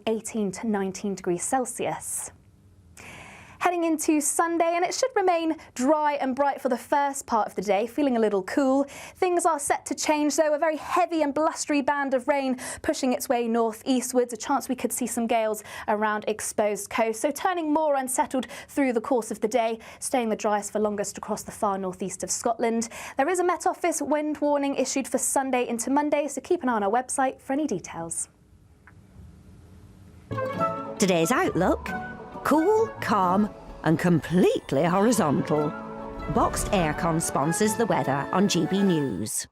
18 to 19 degrees Celsius. Heading into Sunday, and it should remain dry and bright for the first part of the day, feeling a little cool. Things are set to change though, a very heavy and blustery band of rain pushing its way northeastwards, a chance we could see some gales around exposed coast, so turning more unsettled through the course of the day, staying the driest for longest across the far northeast of Scotland. There is a Met Office wind warning issued for Sunday into Monday, so keep an eye on our website for any details. Today's outlook: cool, calm and completely horizontal. Boxed Aircon sponsors the weather on GB News.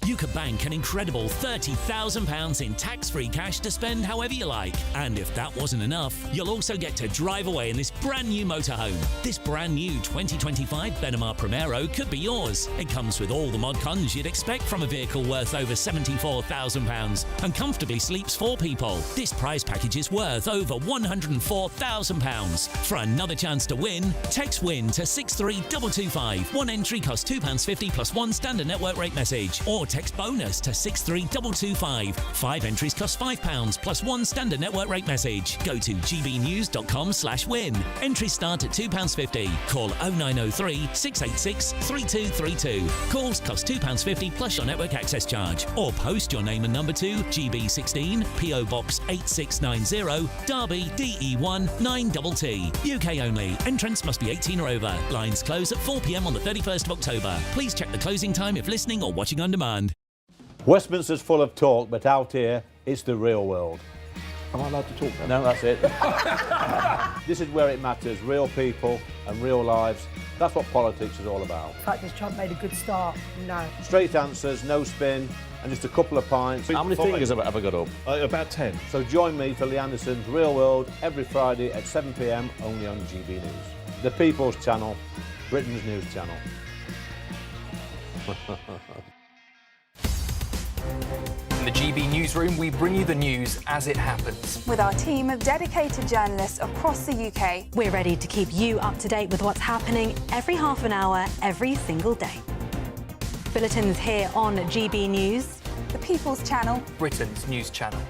You could bank an incredible £30,000 in tax-free cash to spend however you like. And if that wasn't enough, you'll also get to drive away in this brand new motorhome. This brand new 2025 Benimar Primero could be yours. It comes with all the mod cons you'd expect from a vehicle worth over £74,000 and comfortably sleeps 4 people. This prize package is worth over £104,000. For another chance to win, text WIN to 63225. One entry costs £2.50 plus one standard network rate message. Or text bonus to 63225. 5 entries cost £5 plus one standard network rate message. Go to gbnews.com/win. Entries start at £2.50. Call 0903 686 3232. Calls cost £2.50 plus your network access charge. Or post your name and number to GB16 PO Box 8690 Derby DE1 9TT. UK only. Entrance must be 18 or over. Lines close at 4 p.m. on the 31st of October. Please check the closing time if listening or watching on demand. Westminster's full of talk, but out here, it's the real world. Am I allowed to talk then? No, that's it. This is where it matters, real people and real lives. That's what politics is all about. The fact has Trump made a good start? No. Straight answers, no spin, and just a couple of pints. How many fingers have I got up? About 10. So join me for Lee Anderson's Real World every Friday at 7 p.m. only on GB News. The People's Channel, Britain's news channel. In the GB newsroom, we bring you the news as it happens. With our team of dedicated journalists across the UK. We're ready to keep you up to date with what's happening every half an hour, every single day. Bulletins here on GB News. The People's Channel. Britain's news channel.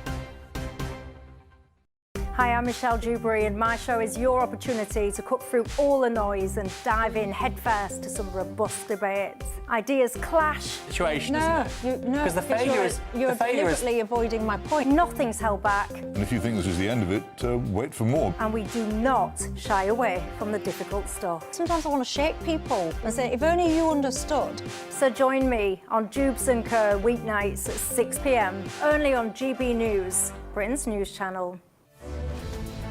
Hi, I'm Michelle Dewberry, and my show is your opportunity to cut through all the noise and dive in headfirst to some robust debates. Ideas clash. Situation, isn't it? Because the failure is... You're deliberately avoiding my point. Nothing's held back. And if you think this is the end of it, wait for more. And we do not shy away from the difficult stuff. Sometimes I want to shake people and say, if only you understood. So join me on Jubes & Co. weeknights at 6 p.m. only on GB News, Britain's news channel.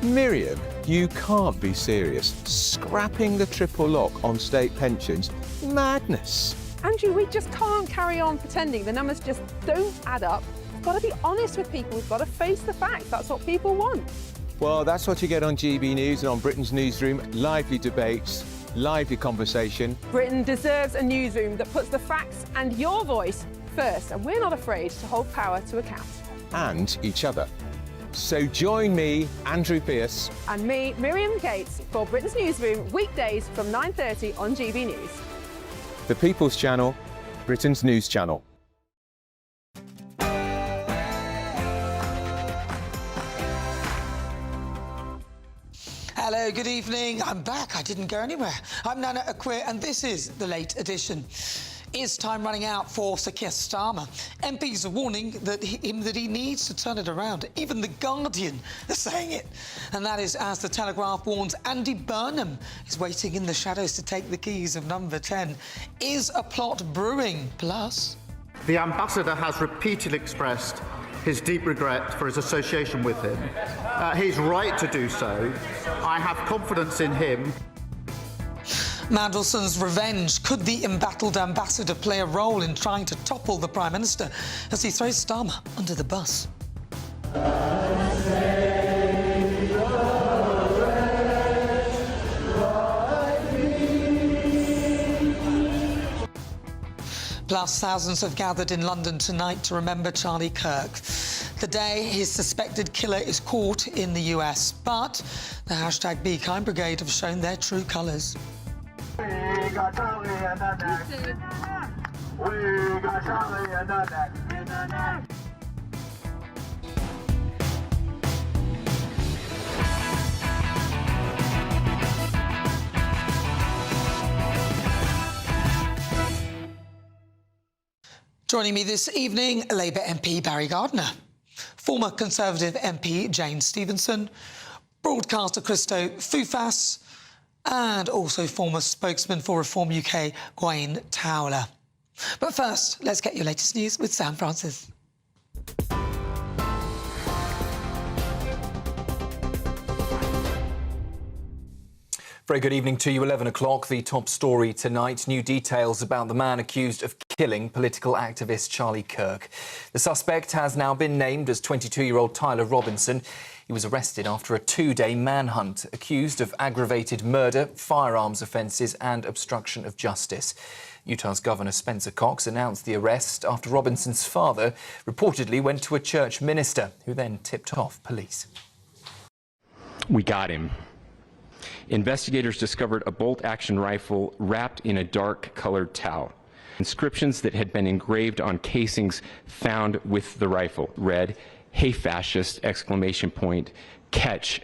Miriam, you can't be serious. Scrapping the triple lock on state pensions? Madness. Andrew, we just can't carry on pretending. The numbers just don't add up. We've got to be honest with people. We've got to face the facts. That's what people want. Well, that's what you get on GB News and on Britain's newsroom. Lively debates, lively conversation. Britain deserves a newsroom that puts the facts and your voice first, and we're not afraid to hold power to account. And each other. So join me, Andrew Pearce. And me, Miriam Gates, for Britain's Newsroom, weekdays from 9:30 on GB News. The People's Channel, Britain's news channel. Hello, good evening. I'm back. I didn't go anywhere. I'm Nana Akwe, and this is the Late Edition. Is time running out for Sir Keir Starmer? MPs are warning that he needs to turn it around. Even The Guardian is saying it. And that is as The Telegraph warns Andy Burnham is waiting in the shadows to take the keys of number 10. Is a plot brewing? Plus... The ambassador has repeatedly expressed his deep regret for his association with him. He's right to do so. I have confidence in him. Mandelson's revenge. Could the embattled ambassador play a role in trying to topple the Prime Minister as he throws Starmer under the bus? Plus, thousands have gathered in London tonight to remember Charlie Kirk. The day his suspected killer is caught in the US. But the hashtag Be Kind Brigade have shown their true colours. We got Charlie in the neck. We got Charlie in the neck. Joining me this evening, Labour MP Barry Gardiner, former Conservative MP Jane Stevenson, broadcaster Christo Fufas, and also former spokesman for Reform UK, Gwaine Towler. But first, let's get your latest news with Sam Francis. Very good evening to you. 11 o'clock, the top story tonight. New details about the man accused of killing political activist Charlie Kirk. The suspect has now been named as 22-year-old Tyler Robinson. He was arrested after a two-day manhunt, accused of aggravated murder, firearms offences and obstruction of justice. Utah's Governor Spencer Cox announced the arrest after Robinson's father reportedly went to a church minister, who then tipped off police. We got him. Investigators discovered a bolt-action rifle wrapped in a dark-colored towel. Inscriptions that had been engraved on casings found with the rifle read, "Hey fascist!" !"Catch!"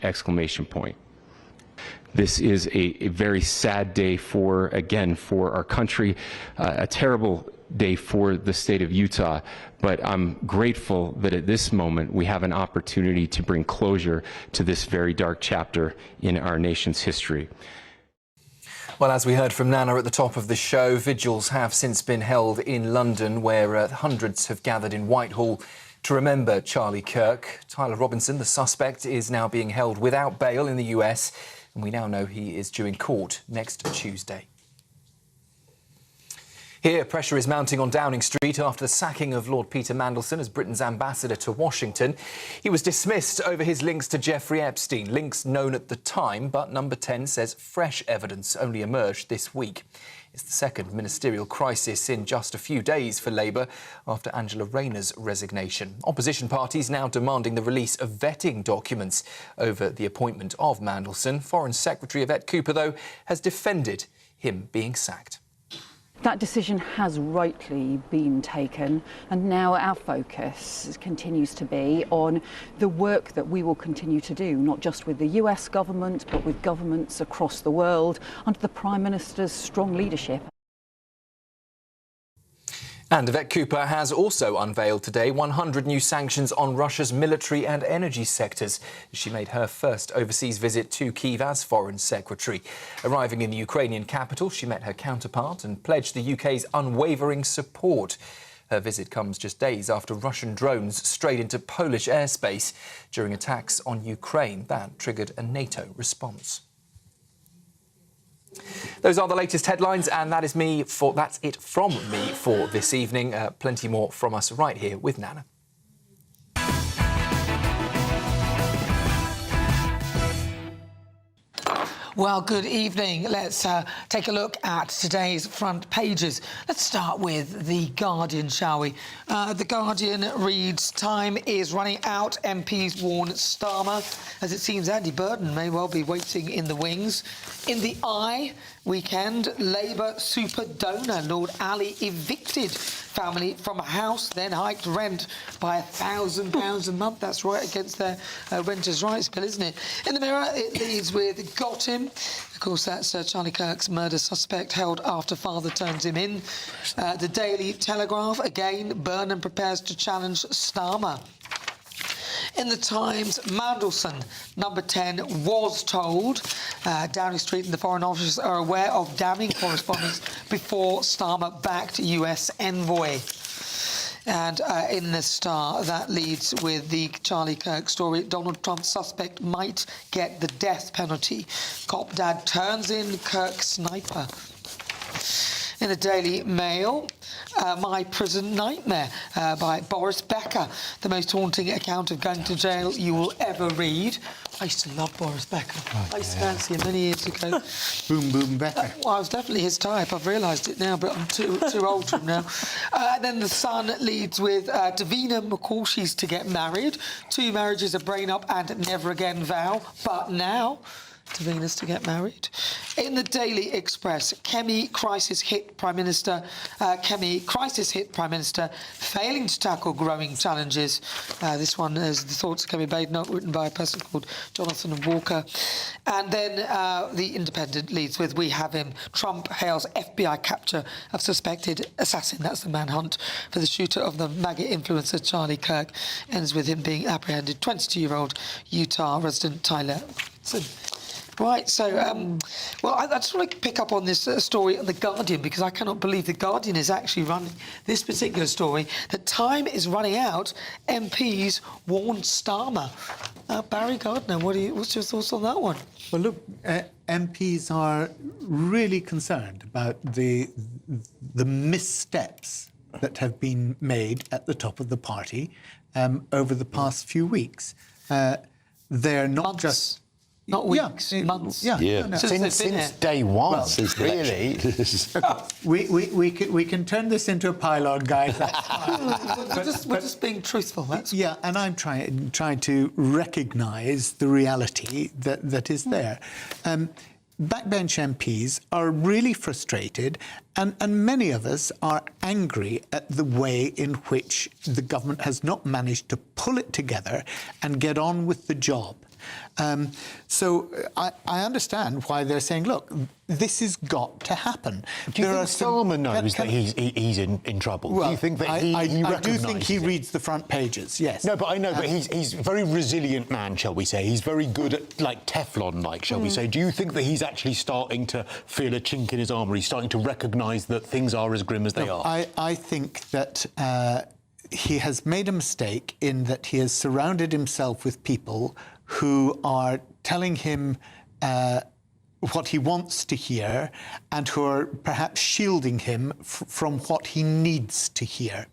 This is a very sad day for our country, a terrible day for the state of Utah, but I'm grateful that at this moment we have an opportunity to bring closure to this very dark chapter in our nation's history. Well, as we heard from Nana at the top of the show, vigils have since been held in London, where hundreds have gathered in Whitehall to remember Charlie Kirk. Tyler Robinson, the suspect, is now being held without bail in the US, and we now know he is due in court next Tuesday. Here, pressure is mounting on Downing Street after the sacking of Lord Peter Mandelson as Britain's ambassador to Washington. He was dismissed over his links to Jeffrey Epstein, links known at the time, but Number 10 says fresh evidence only emerged this week. It's the second ministerial crisis in just a few days for Labour after Angela Rayner's resignation. Opposition parties now demanding the release of vetting documents over the appointment of Mandelson. Foreign Secretary Yvette Cooper, though, has defended him being sacked. That decision has rightly been taken, and now our focus continues to be on the work that we will continue to do, not just with the US government, but with governments across the world, under the Prime Minister's strong leadership. And Yvette Cooper has also unveiled today 100 new sanctions on Russia's military and energy sectors. She made her first overseas visit to Kyiv as Foreign Secretary. Arriving in the Ukrainian capital, she met her counterpart and pledged the UK's unwavering support. Her visit comes just days after Russian drones strayed into Polish airspace during attacks on Ukraine. That triggered a NATO response. Those are the latest headlines, and that's it from me for this evening. Plenty more from us right here with Nana. Well, good evening. Let's take a look at today's front pages. Let's start with The Guardian, shall we? The Guardian reads, "Time is running out, MPs warn Starmer," as it seems Andy Burton may well be waiting in the wings. In the Eye weekend, Labour super donor Lord Ali evicted family from a house, then hiked rent by £1,000 a month. That's right, against their renters' rights bill, isn't it? In the Mirror, it leads with "Got him." Of course, that's Charlie Kirk's murder suspect held after father turns him in. The Daily Telegraph, again, Burnham prepares to challenge Starmer. In the Times, Mandelson, Number 10, was told. Downing Street and the Foreign Office are aware of damning correspondence before Starmer backed US envoy. And in the Star, that leads with the Charlie Kirk story. Donald Trump's suspect might get the death penalty. Cop dad turns in Kirk sniper. In the Daily Mail, My Prison Nightmare by Boris Becker, the most haunting account of going to jail you will ever read. I used to love Boris Becker. I used to fancy him many years ago. Boom, boom, Becker. Well, I was definitely his type. I've realised it now, but I'm too old for him now. Then The Sun leads with Davina McCall. She's to get married. 2 marriages, a brain up and never again vow. But now to Venus to get married. In the Daily Express, crisis hit Prime Minister, failing to tackle growing challenges. This one is the thoughts of Kemi Badenoch, written by a person called Jonathan Walker. And then The Independent leads with "We have him." Trump hails FBI capture of suspected assassin. That's the manhunt for the shooter of the MAGA influencer Charlie Kirk. Ends with him being apprehended. 22-year-old Utah resident Tyler. Right, so, well, I just want to pick up on this story of The Guardian, because I cannot believe The Guardian is actually running this particular story, that time is running out. MPs warn Starmer. Barry Gardner, what's your thoughts on that one? Well, look, MPs are really concerned about the missteps that have been made at the top of the party over the past few weeks. They're not just... Not weeks, months. Yeah. No. Since day one, well, really. we can turn this into a pile-on, guys. We're just being truthful. Yeah, and I'm trying to recognise the reality that is there. Backbench MPs are really frustrated, and many of us are angry at the way in which the government has not managed to pull it together and get on with the job. So I understand why they're saying, look, this has got to happen. Do you think Starmer knows that he's in trouble? Well, do you think that I do think he it? reads the front pages, yes. No, but I know, but he's a very resilient man, shall we say. He's very good at, like, Teflon-like, shall we say. Do you think that he's actually starting to feel a chink in his armour? He's starting to recognise that things are as grim as they are? I think that he has made a mistake in that he has surrounded himself with people who are telling him what he wants to hear and who are perhaps shielding him from what he needs to hear.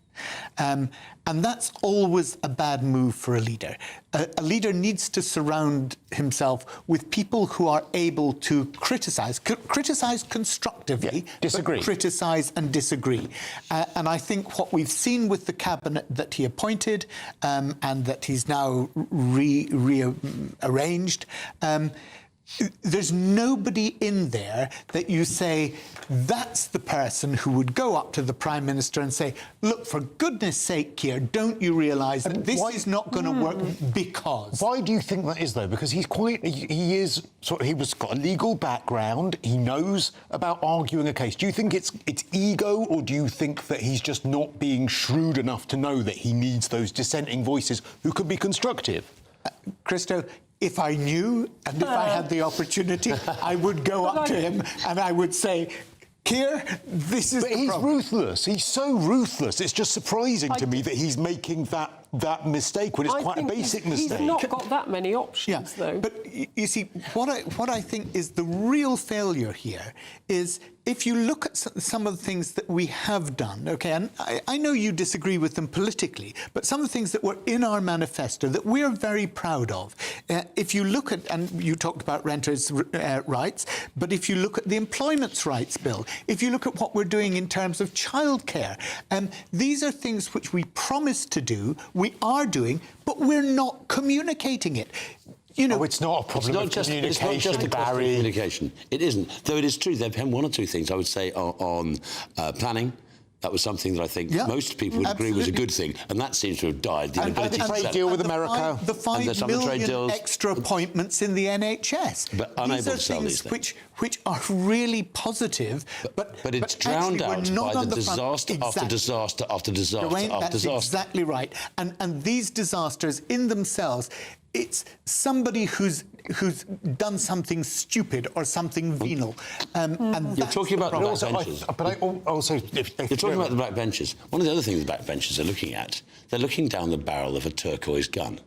And that's always a bad move for a leader. A leader needs to surround himself with people who are able to criticise constructively, disagree. But criticise and disagree. And I think what we've seen with the cabinet that he appointed and that he's now rearranged, there's nobody in there that you say, that's the person who would go up to the Prime Minister and say, look, for goodness sake, Keir, don't you realise that this is not going to work because... Why do you think that is, though? Because he's got a legal background, he knows about arguing a case. Do you think it's ego, or do you think that he's just not being shrewd enough to know that he needs those dissenting voices who could be constructive? Christo, if I knew and if I had the opportunity, I would go up to him and I would say, Keir, this is the problem. But he's ruthless. He's so ruthless. It's just surprising to me that he's making that mistake when it's quite a basic mistake. He's not got that many options, though. But you see, what I think is the real failure here is if you look at some of the things that we have done, OK, and I know you disagree with them politically, but some of the things that were in our manifesto that we're very proud of, if you look at, and you talked about renters' rights, but if you look at the Employment Rights Bill, if you look at what we're doing in terms of childcare, these are things which we promised to do, we are doing, but we're not communicating it. You know, it's not a problem of communication, it's not just a question of Barry. communication. It isn't. Though it is true, they've had one or two things, I would say, on planning. That was something that I think most people would agree was a good thing, and that seems to have died. The ability to trade deal with America. The 5 million extra appointments in the NHS. But unable to sell these things. Which are really positive, but it's drowned out by the disaster after disaster after disaster after disaster. That's exactly right. And these disasters in themselves, it's somebody who's done something stupid or something venal. And you're talking about the backbenchers. You're talking about the backbenchers. One of the other things the backbenchers are looking at, they're looking down the barrel of a turquoise gun.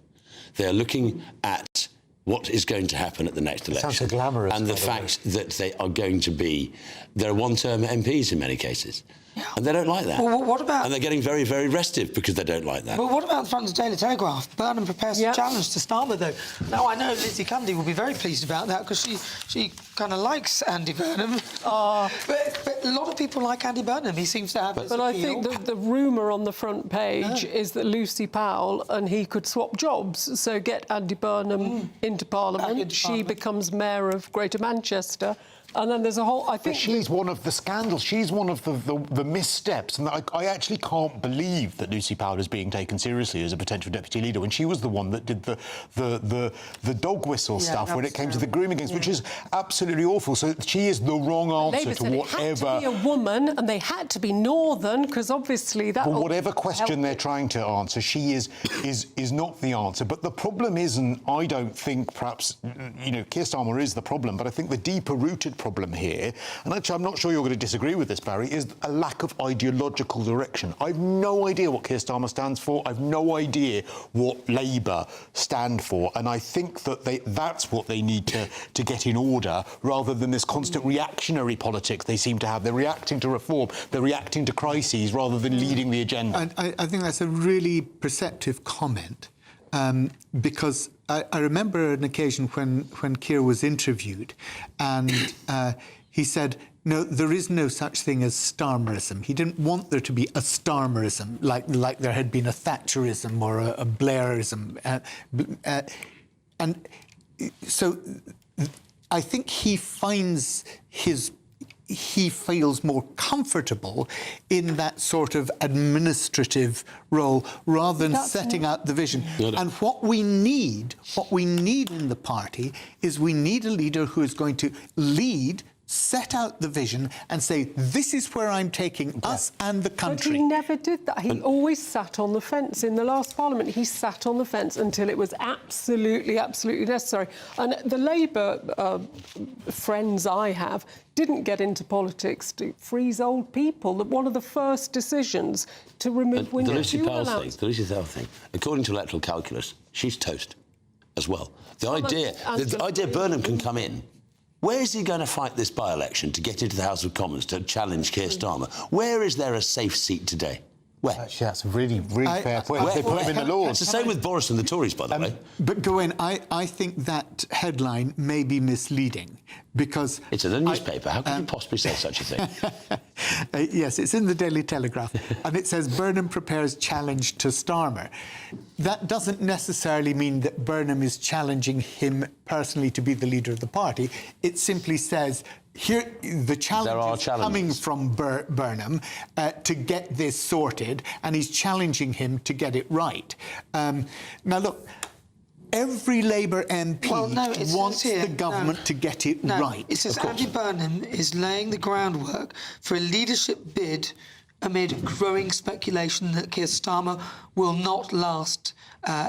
They're looking at what is going to happen at the next election. Sounds so glamorous. And the fact that they are going to be... There are one-term MPs in many cases. And they don't like that. Well, what about... And they're getting very, very restive because they don't like that. Well, what about the front of the Daily Telegraph? Burnham prepares to challenge to Starmer, though. Now, I know Lizzie Cundy will be very pleased about that because she kind of likes Andy Burnham. But a lot of people like Andy Burnham. He seems to have his But I appeal. think the rumour on the front page is that Lucy Powell and he could swap jobs. So get Andy Burnham into Parliament. She becomes Mayor of Greater Manchester. And then there's a whole... I think she's one of the scandals. She's one of the missteps. And I actually can't believe that Lucy Powell is being taken seriously as a potential deputy leader when she was the one that did the dog whistle stuff when it came to the grooming games, which is absolutely awful. So she is the wrong answer Labour to said whatever... it had to be a woman and they had to be Northern because obviously that... But whatever question they're trying to answer, she is not the answer. But the problem isn't, I don't think, perhaps, you know, Keir Starmer is the problem, but I think the deeper-rooted problem here, and actually I'm not sure you're going to disagree with this, Barry, is a lack of ideological direction. I've no idea what Keir Starmer stands for. I've no idea what Labour stand for, and I think that that's what they need to get in order, rather than this constant reactionary politics they seem to have. They're reacting to reform, they're reacting to crises, rather than leading the agenda. I think that's a really perceptive comment, because I remember an occasion when Keir was interviewed, and he said, no, there is no such thing as Starmerism. He didn't want there to be a Starmerism, like there had been a Thatcherism or a Blairism. And so I think he finds he feels more comfortable in that sort of administrative role rather than setting out the vision. And what we need in the party is we need a leader who is going to lead, set out the vision and say, this is where I'm taking us and the country. But he never did that. He always sat on the fence. In the last Parliament, he sat on the fence until it was absolutely, absolutely necessary. And the Labour friends I have didn't get into politics to freeze old people. That one of the first decisions to remove window fuel allowance. The Lucy Powell thing, according to electoral calculus, she's toast as well. The idea Burnham can come in. Where is he going to fight this by-election to get into the House of Commons to challenge Keir Starmer? Where is there a safe seat today? Where? Actually, that's a really fair point. They put him in the laws. It's the same with Boris and the Tories, by the way. But, Gawain, I think that headline may be misleading because... It's in a newspaper. How can you possibly say such a thing? Yes, it's in the Daily Telegraph, and it says Burnham prepares challenge to Starmer. That doesn't necessarily mean that Burnham is challenging him personally to be the leader of the party. It simply says... Here, the challenge is coming from Burnham to get this sorted, and he's challenging him to get it right. Now, look, every Labour MP wants the government to get it right. It says Andy Burnham is laying the groundwork for a leadership bid amid growing speculation that Keir Starmer will not last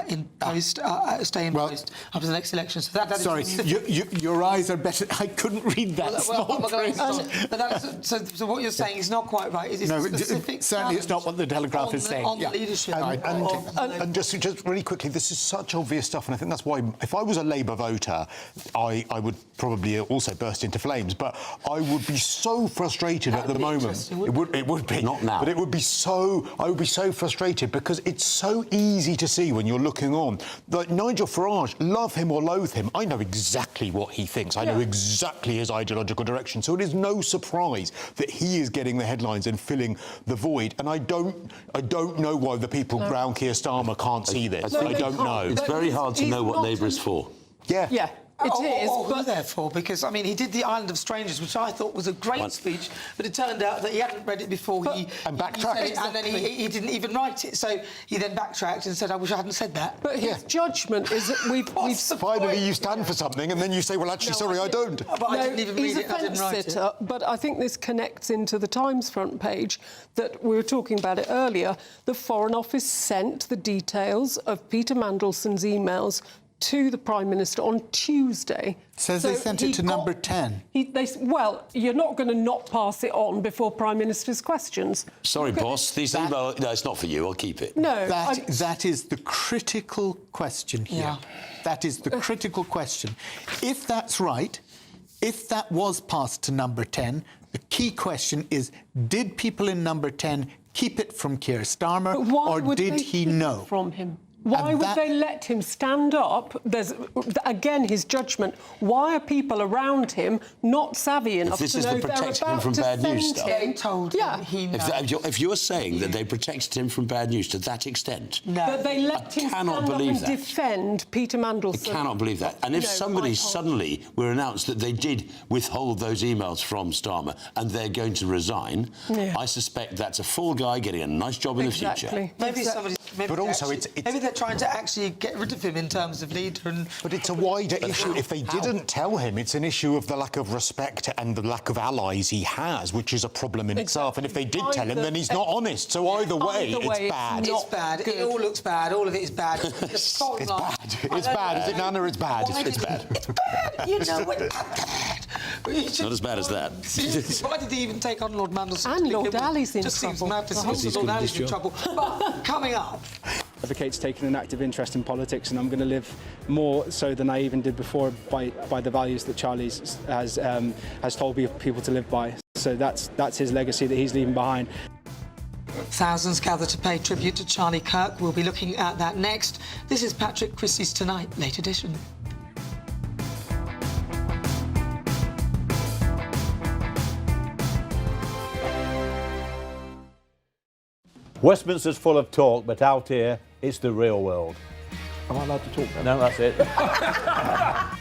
in post, stay in post after the next election. So that sorry, your eyes are better. I couldn't read that so what you're saying is not quite right. It's no, specific certainly it's not what the Telegraph is saying. On the leadership. And just really quickly, this is such obvious stuff, and I think that's why, if I was a Labour voter, I would probably also burst into flames. But I would be so frustrated at the moment. It would be not now. But it would be so. I would be so frustrated because it's so easy to see when you're looking on. Like Nigel Farage, love him or loathe him, I know exactly what he thinks. I know exactly his ideological direction. So it is no surprise that he is getting the headlines and filling the void. And I don't know why the people around Keir Starmer can't see this. I don't know. It's very hard to know what Labour is for. Yeah. It is, therefore, because, I mean, he did The Island of Strangers, which I thought was a great speech, but it turned out that he hadn't read it before he backtracked. And then he didn't even write it, so he then backtracked and said, I wish I hadn't said that. But his judgment is that we've finally you stand for something and then you say, well, actually, sorry, I don't. But I didn't even read it, I didn't write it. But I think this connects into the Times front page that we were talking about it earlier. The Foreign Office sent the details of Peter Mandelson's emails to the Prime Minister on Tuesday. Says they sent it to number 10. Well, you're not going to not pass it on before Prime Minister's questions. Sorry, boss. These emails... No, it's not for you. I'll keep it. No. That is the critical question here. Yeah. That is the critical question. If that's right, if that was passed to number 10, The key question is, did people in number 10 keep it from Keir Starmer, But why or would did they he keep know? it from him? Why would they let him stand up? There's, again, his judgment. Why are people around him not savvy enough This to is know the they're protecting him about from to bad news send stuff. him? They told him he knows. If you're saying that they protected him from bad news to that extent, But they let him stand up and defend Peter Mandelson. I cannot believe that. And if No, somebody I can't. suddenly were announced that they did withhold those emails from Starmer and they're going to resign, I suspect that's a full guy getting a nice job in the future. Maybe somebody's... Maybe But also maybe they're trying to actually get rid of him in terms of leader and... But it's a wider issue. If they didn't tell him, it's an issue of the lack of respect and the lack of allies he has, which is a problem in itself. And if they did tell him, then he's not honest. So either way, it's bad. It's bad. It all looks bad. All of it is bad. It's bad. It's bad. Is it, Nana? It's bad. It's bad. It's bad. You know what? Bad. Not as bad as that. Why did he even take on Lord Mandelson? And Lord Alley's in just trouble. Just seems mad to see Lord Alley's in trouble. But coming up... Advocates taking an active interest in politics, and I'm going to live more so than I even did before by the values that Charlie has told people to live by. So that's his legacy that he's leaving behind. Thousands gather to pay tribute to Charlie Kirk. We'll be looking at that next. This is Patrick Christys Tonight, late edition. Westminster's full of talk, but out here, it's the real world. Am I allowed to talk now? No, that's it.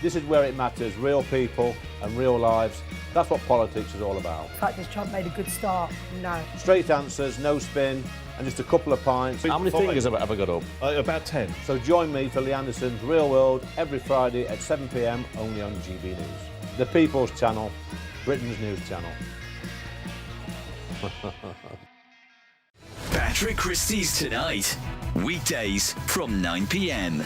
This is where it matters. Real people and real lives. That's what politics is all about. The fact has Trump made a good start? No. Straight answers, no spin, and just a couple of pints. How many fingers have I got up? About 10. So join me for Lee Anderson's Real World every Friday at 7 p.m. only on GB News. The People's Channel, Britain's news channel. Patrick Christys Tonight, weekdays from 9 p.m.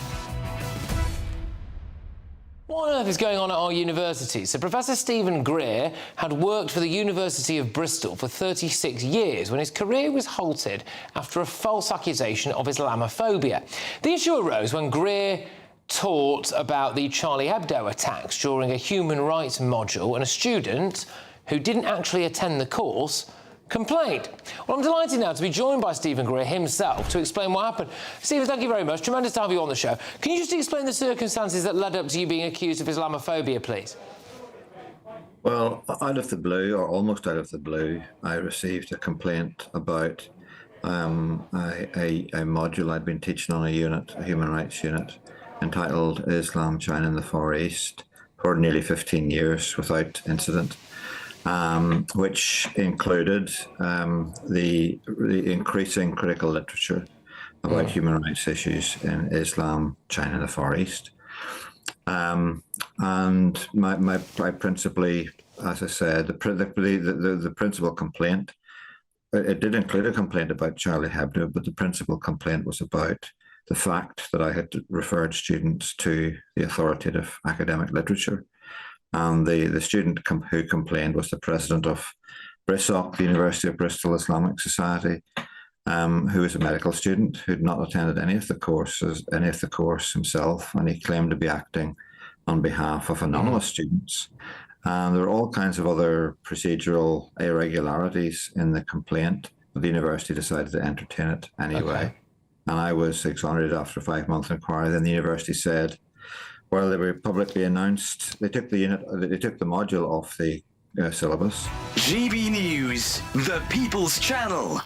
What on earth is going on at our university? So Professor Stephen Greer had worked for the University of Bristol for 36 years when his career was halted after a false accusation of Islamophobia. The issue arose when Greer taught about the Charlie Hebdo attacks during a human rights module, and a student who didn't actually attend the course complained. Well, I'm delighted now to be joined by Stephen Greer himself to explain what happened. Stephen, thank you very much. Tremendous to have you on the show. Can you just explain the circumstances that led up to you being accused of Islamophobia, please? Well, out of the blue, or almost out of the blue, I received a complaint about a module I'd been teaching on a unit, a human rights unit, entitled Islam, China and the Far East, for nearly 15 years without incident. Which included the increasing critical literature about human rights issues in Islam, China, and the Far East. And my principally, as I said, the principal complaint, it did include a complaint about Charlie Hebdo, but the principal complaint was about the fact that I had referred students to the authoritative academic literature. And the student who complained was the president of BRISOC, the University of Bristol Islamic Society, who was a medical student who'd not attended any of the course himself, and he claimed to be acting on behalf of anonymous students. And there were all kinds of other procedural irregularities in the complaint, but the university decided to entertain it anyway. Okay. And I was exonerated after a 5-month inquiry. Then the university said, well, they were publicly announced. They took the module off the syllabus. GB News, the People's Channel.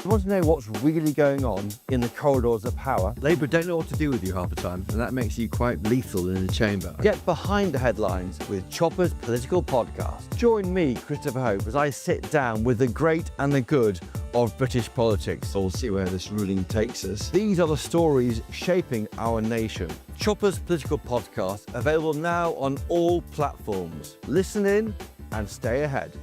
You want to know what's really going on in the corridors of power? Labour don't know what to do with you half the time, and that makes you quite lethal in the chamber. Get behind the headlines with Chopper's Political Podcast. Join me, Christopher Hope, as I sit down with the great and the good of British politics. We'll see where this ruling takes us. These are the stories shaping our nation. Chopper's Political Podcast, available now on all platforms. Listen in and stay ahead.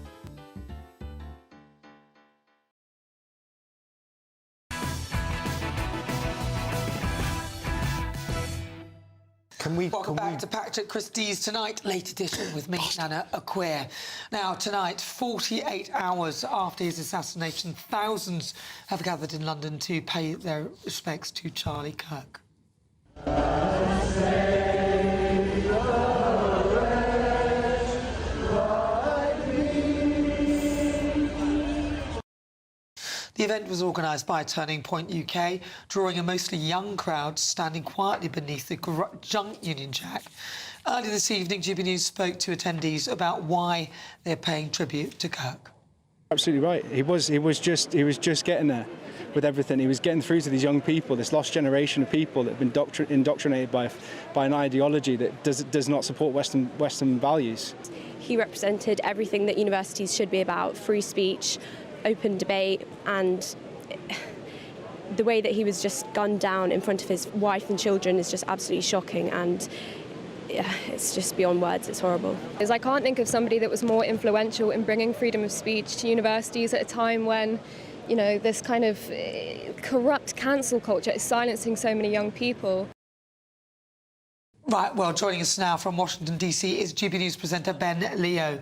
Welcome back to Patrick Christys Tonight, late edition with me, Nana Acquare. Now, tonight, 48 hours after his assassination, thousands have gathered in London to pay their respects to Charlie Kirk. The event was organised by Turning Point UK, drawing a mostly young crowd standing quietly beneath the junk Union Jack. Earlier this evening, GB News spoke to attendees about why they're paying tribute to Kirk. Absolutely right. He was just getting there with everything. He was getting through to these young people, this lost generation of people that have been indoctrinated by an ideology that does not support Western values. He represented everything that universities should be about: free speech, open debate, and the way that he was just gunned down in front of his wife and children is just absolutely shocking, and it's just beyond words. It's horrible. I can't think of somebody that was more influential in bringing freedom of speech to universities at a time when, you know, this kind of corrupt cancel culture is silencing so many young people. Right, well, joining us now from Washington, D.C. is GB News presenter Ben Leo.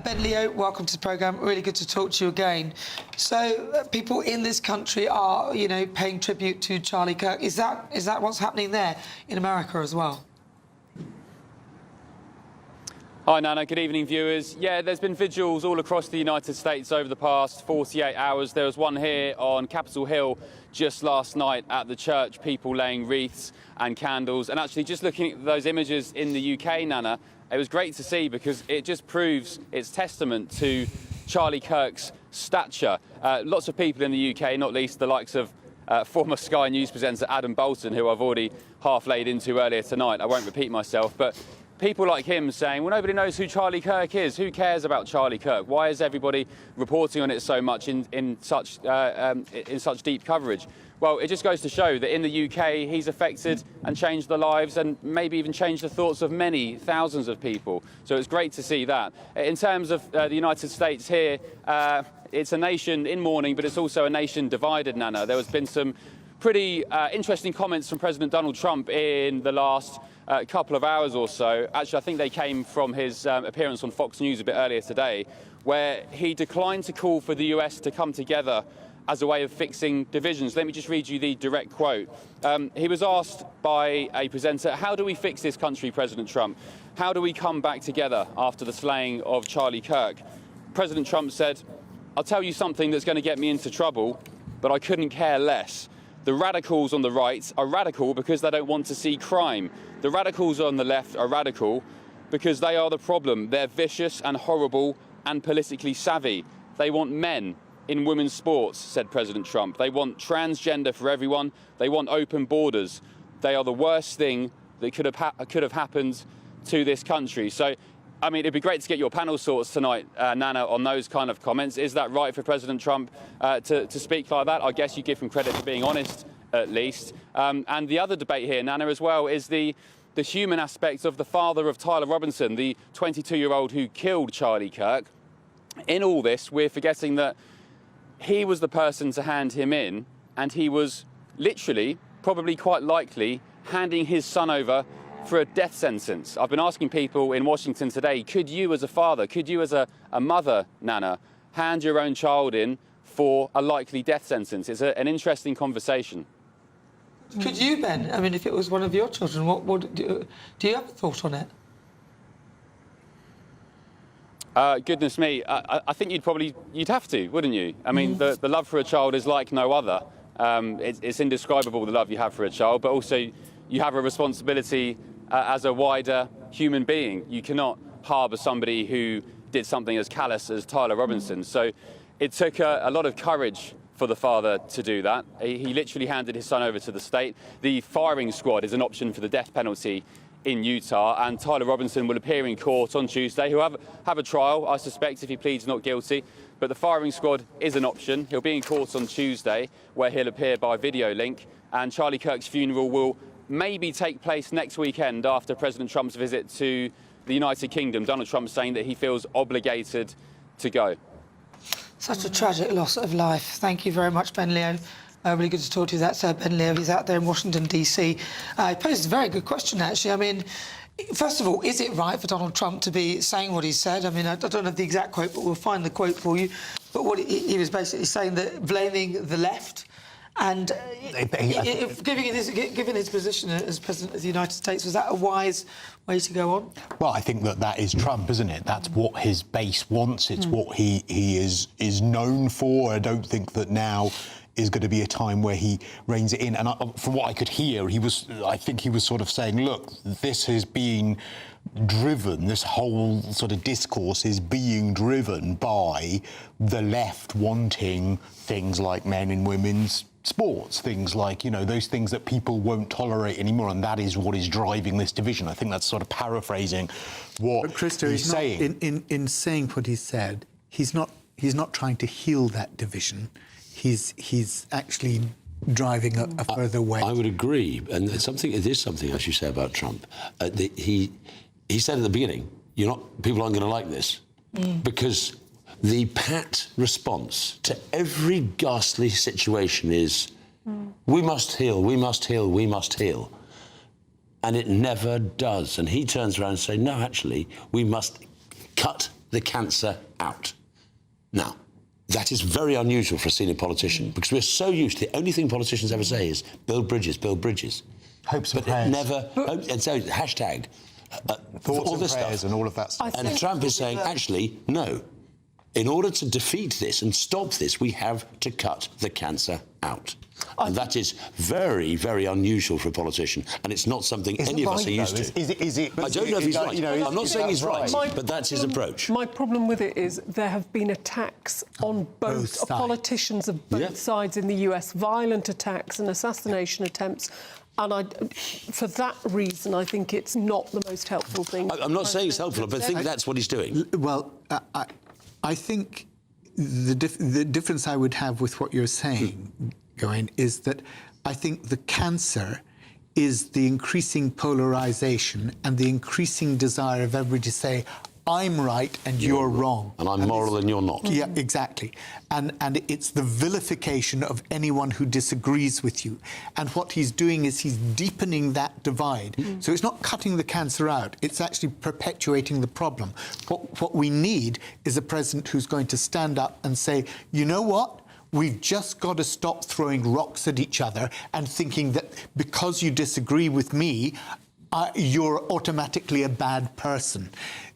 Ben Leo, welcome to the programme. Really good to talk to you again. So, people in this country are, you know, paying tribute to Charlie Kirk. Is that what's happening there in America as well? Hi Nana, good evening viewers. Yeah, there's been vigils all across the United States over the past 48 hours. There was one here on Capitol Hill just last night at the church, people laying wreaths and candles. And actually just looking at those images in the UK, Nana, it was great to see because it just proves its testament to Charlie Kirk's stature. Lots of people in the UK, not least the likes of former Sky News presenter Adam Bolton, who I've already half laid into earlier tonight. I won't repeat myself, but people like him saying, well, nobody knows who Charlie Kirk is. Who cares about Charlie Kirk? Why is everybody reporting on it so much in such deep coverage? Well, it just goes to show that in the UK, he's affected and changed the lives and maybe even changed the thoughts of many thousands of people. So it's great to see that. In terms of the United States here, it's a nation in mourning, but it's also a nation divided, Nana. There has been some pretty interesting comments from President Donald Trump in the last couple of hours or so. Actually, I think they came from his appearance on Fox News a bit earlier today, where he declined to call for the US to come together as a way of fixing divisions. Let me just read you the direct quote. He was asked by a presenter, how do we fix this country, President Trump? How do we come back together after the slaying of Charlie Kirk? President Trump said, I'll tell you something that's going to get me into trouble, but I couldn't care less. The radicals on the right are radical because they don't want to see crime. The radicals on the left are radical because they are the problem. They're vicious and horrible and politically savvy. They want men in women's sports, said President Trump. They want transgender for everyone. They want open borders. They are the worst thing that could have happened to this country. So, I mean, it'd be great to get your panel's thoughts tonight, Nana, on those kind of comments. Is that right for President Trump to speak like that? I guess you give him credit for being honest, at least. And the other debate here, Nana, as well, is the human aspect of the father of Tyler Robinson, the 22-year-old who killed Charlie Kirk. In all this, we're forgetting that he was the person to hand him in, and he was literally, probably quite likely, handing his son over for a death sentence. I've been asking people in Washington today, could you as a father, could you as a mother, Nana, hand your own child in for a likely death sentence? It's an interesting conversation. Could you, Ben? I mean, if it was one of your children, what do you have a thought on it? Goodness me, I think you'd have to, wouldn't you? I mean, the love for a child is like no other. It's indescribable, the love you have for a child, but also you have a responsibility as a wider human being. You cannot harbour somebody who did something as callous as Tyler Robinson. So it took a lot of courage for the father to do that. He literally handed his son over to the state. The firing squad is an option for the death penalty in Utah, and Tyler Robinson will appear in court on Tuesday. He'll have a trial, I suspect, if he pleads not guilty. But the firing squad is an option. He'll be in court on Tuesday, where he'll appear by video link, and Charlie Kirk's funeral will maybe take place next weekend after President Trump's visit to the United Kingdom. Donald Trump saying that he feels obligated to go. Such a tragic loss of life. Thank you very much, Ben Leo. Really good to talk to you. That's Ben Leo. He's out there in Washington, D.C. He posed a very good question, actually. I mean, first of all, is it right for Donald Trump to be saying what he said? I mean, I don't have the exact quote, but we'll find the quote for you. But what he was basically saying, that blaming the left And given his position as President of the United States, was that a wise way to go on? Well, I think that is Trump, isn't it? That's what his base wants. It's what he is known for. I don't think that now is going to be a time where he reins it in. And from what I could hear, I think he was sort of saying, look, this has been driven, this whole sort of discourse is being driven by the left wanting things like men and women's sports, things like, those things that people won't tolerate anymore, and that is what is driving this division. I think that's sort of paraphrasing what he's saying. In saying what he said, he's not trying to heal that division. He's actually driving a further way. I would agree, and it is something I should say about Trump. He said at the beginning, people aren't going to like this, because the pat response to every ghastly situation is, we must heal, we must heal, we must heal. And it never does. And he turns around and says, no, actually, we must cut the cancer out. Now, that is very unusual for a senior politician, because we're so used to the only thing politicians ever say is build bridges, build bridges. Hopes and prayers. And so hashtag thoughts all and this prayers stuff. And all of that stuff. And Trump is saying, actually, no. In order to defeat this and stop this, we have to cut the cancer out. And that is very, very unusual for a politician, and it's not something any of us are used to. Is it? I don't know if he's right. I'm not saying he's right, but that's his approach. My problem with it is there have been attacks on both politicians of both sides in the US, violent attacks and assassination attempts. And for that reason, I think it's not the most helpful thing. I'm not saying it's helpful, but I think that's what he's doing. Well, I think the difference I would have with what you're saying, Gawain, is that I think the cancer is the increasing polarisation and the increasing desire of everybody to say, I'm right and you're wrong. And I'm moral and you're not. Yeah, exactly. And it's the vilification of anyone who disagrees with you. And what he's doing is he's deepening that divide. So it's not cutting the cancer out, it's actually perpetuating the problem. What we need is a president who's going to stand up and say, you know what? We've just got to stop throwing rocks at each other and thinking that because you disagree with me, you're automatically a bad person.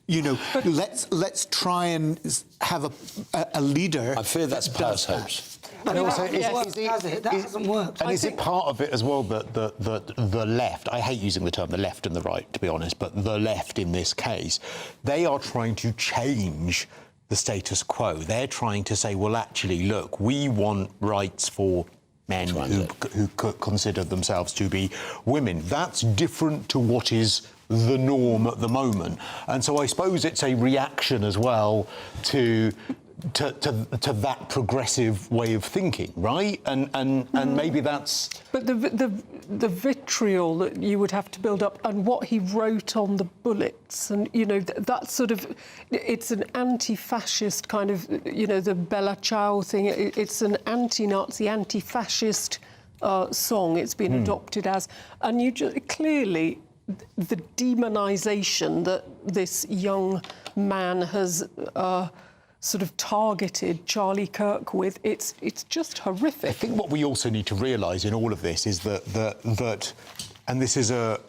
Let's try and have a leader. I fear that's Power's hopes. And also, that hasn't worked. And is it part of it as well that the left, I hate using the term the left and the right, to be honest, but the left in this case, they are trying to change the status quo. They're trying to say, well, actually, look, we want rights for men who consider themselves to be women. That's different to what is the norm at the moment. And so I suppose it's a reaction as well to that progressive way of thinking, right? And maybe that's... But the vitriol that you would have to build up and what he wrote on the bullets and, that sort of... It's an anti-fascist kind of, the Bella Ciao thing. It's an anti-Nazi, anti-fascist song it's been adopted as. And you just... Clearly, the demonisation that this young man has... sort of targeted Charlie Kirk with, it's just horrific. I think what we also need to realise in all of this is that and this is a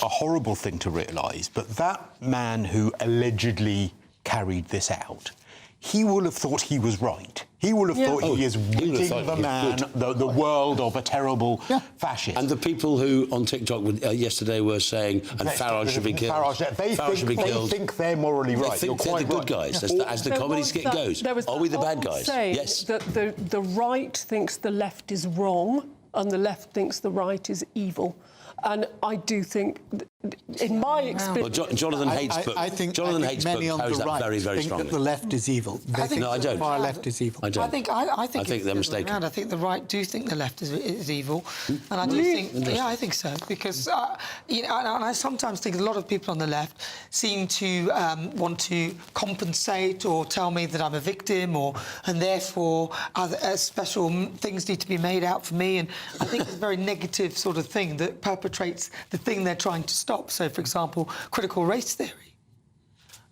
horrible thing to realise, but that man who allegedly carried this out, he will have thought he was right. He will have thought he is ridding the world of a terrible fascist. And the people who on TikTok yesterday were saying, and Farage should be killed. Farage should be killed. They think they're morally right. They think they're the good guys, as the comedy skit goes. Are we the bad guys? Yes. That the right thinks the left is wrong and the left thinks the right is evil. And I do think, in my experience... Well, Jonathan Haidt's book. I think many on the right very, very strongly. That the left is evil. They think the far left is evil. I don't. I think they're mistaken. I think the right do think the left is evil, and I do think, I think so, because and I sometimes think a lot of people on the left seem to want to compensate or tell me that I'm a victim, and therefore special things need to be made out for me, and I think it's a very negative sort of thing that perpetrates the thing they're trying to stop. So, for example, critical race theory.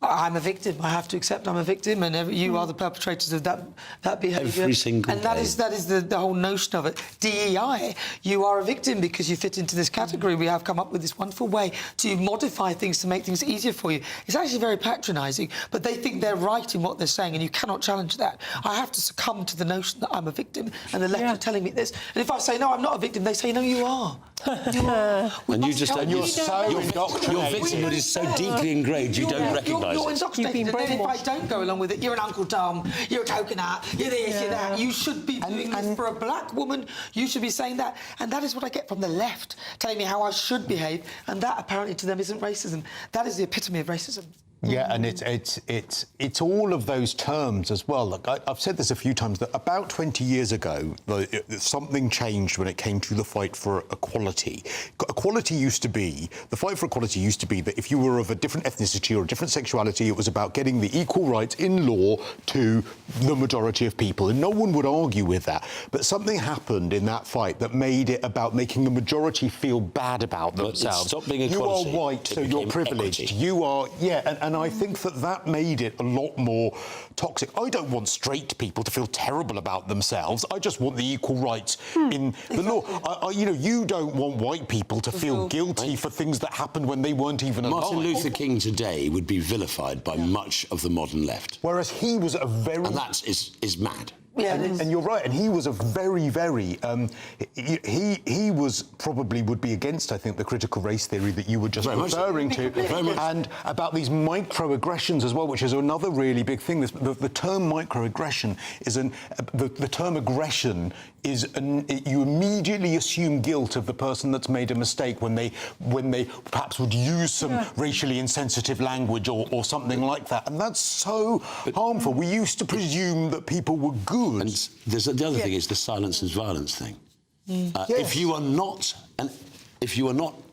I'm a victim. I have to accept I'm a victim, and you are the perpetrators of that behaviour. Every single day. And that is the whole notion of it. DEI, you are a victim because you fit into this category. We have come up with this wonderful way to modify things to make things easier for you. It's actually very patronising, but they think they're right in what they're saying, and you cannot challenge that. I have to succumb to the notion that I'm a victim, and the left are telling me this. And if I say, no, I'm not a victim, they say, no, you are. And you just... you're so indoctrinated. Your victimhood is so deeply ingrained, you don't recognise You're it. indoctrinated, and then if I don't go along with it, you're an Uncle Tom, you're a coconut, you're this, you're that. You should be doing this for a black woman. You should be saying that. And that is what I get from the left, telling me how I should behave. And that, apparently, to them isn't racism. That is the epitome of racism. Yeah, and it's all of those terms as well. Look, I've said this a few times, that about 20 years ago, something changed when it came to the fight for equality. Equality used to be, the fight for equality used to be that if you were of a different ethnicity or a different sexuality, it was about getting the equal rights in law to the majority of people, and no one would argue with that. But something happened in that fight that made it about making the majority feel bad about themselves. Stop being you are equality. white, so you're privileged. Equity. You are, and I think that made it a lot more toxic. I don't want straight people to feel terrible about themselves. I just want the equal rights in the law. You don't want white people to feel guilty for things that happened when they weren't even alive. Martin Luther King today would be vilified by much of the modern left. Whereas he was a very... And that is mad. Yeah, and you're right, and he was a very, very... he was probably would be against, I think, the critical race theory that you were just referring to. And about these microaggressions as well, which is another really big thing. The term microaggression is the term aggression is you immediately assume guilt of the person that's made a mistake when they perhaps would use some racially insensitive language or something like that, and that's so harmful. We used to presume that people were good. And the other thing is the silence is violence thing. If you are not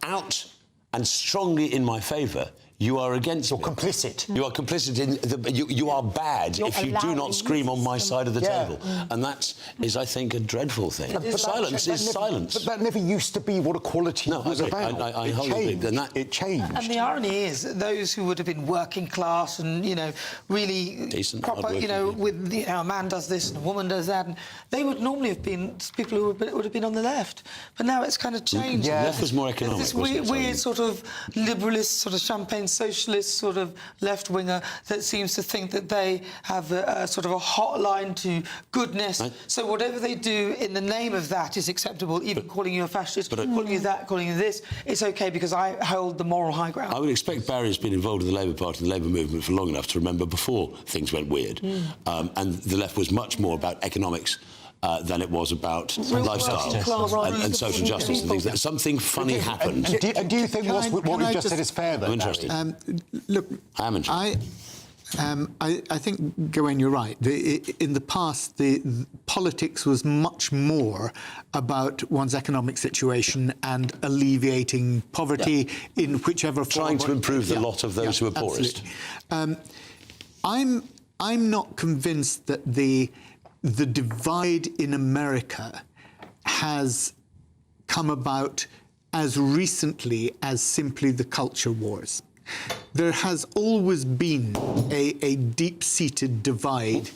out and strongly in my favour, you are against me. You're complicit. You are complicit in... You are bad if you do not scream on my side of the table. And that is, I think, a dreadful thing. Silence is silence. But that never used to be what equality was about. I wholly agree. It changed. And the irony is that those who would have been working class and, really decent, proper, with a man does this and a woman does that, and they would normally have been people who would have been on the left. But now it's kind of changed. The left was more economic, This weird sort of liberalist, sort of champagne socialist sort of left-winger that seems to think that they have a sort of a hotline to goodness. So whatever they do in the name of that is acceptable, even calling you a fascist, calling you that, calling you this, it's OK because I hold the moral high ground. I would expect Barry's been involved in the Labour Party and the Labour movement for long enough to remember before things went weird. And the left was much more about economics than it was about lifestyle and social justice and things. Something funny happened. And do you think what we've just said is fair, though? I'm interested. Look, I am interested. I think, Gawain, you're right. In the past, the politics was much more about one's economic situation and alleviating poverty in whichever form. Trying to improve the lot of those who are poorest. I'm not convinced that the divide in America has come about as recently as simply the culture wars. There has always been a deep-seated divide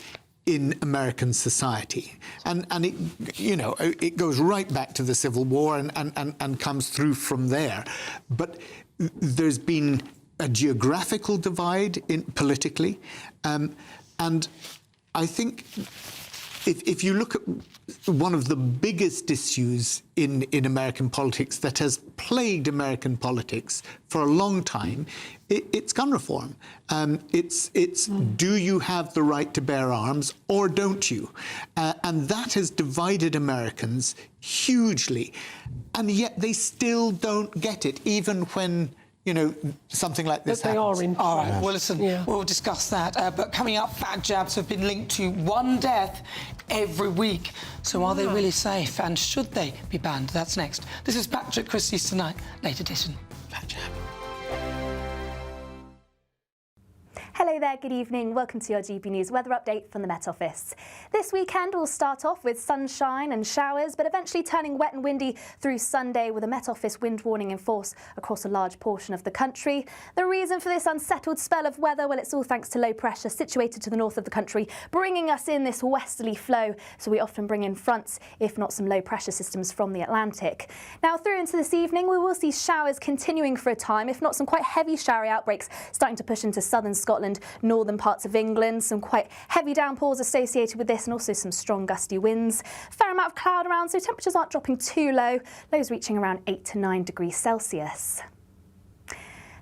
in American society, and it it goes right back to the Civil War and comes through from there. But there's been a geographical divide politically, and I think if you look at one of the biggest issues in American politics that has plagued American politics for a long time, it's gun reform. It's do you have the right to bear arms or don't you? And that has divided Americans hugely. And yet they still don't get it, even when something like this happens. They are in. All right, well, listen, we'll discuss that. But coming up, fat jabs have been linked to one death every week. So are they really safe, and should they be banned? That's next. This is Patrick Christys Tonight, late edition. Fat jab. Hello there. there, good evening. Welcome to your GB News weather update from the Met Office. This weekend will start off with sunshine and showers, but eventually turning wet and windy through Sunday with a Met Office wind warning in force across a large portion of the country. The reason for this unsettled spell of weather, well, it's all thanks to low pressure situated to the north of the country, bringing us in this westerly flow. So we often bring in fronts, if not some low pressure systems from the Atlantic. Now through into this evening, we will see showers continuing for a time, if not some quite heavy showery outbreaks starting to push into southern Scotland, northern parts of England, some quite heavy downpours associated with this and also some strong gusty winds. Fair amount of cloud around, so temperatures aren't dropping too low, lows reaching around 8 to 9 degrees Celsius.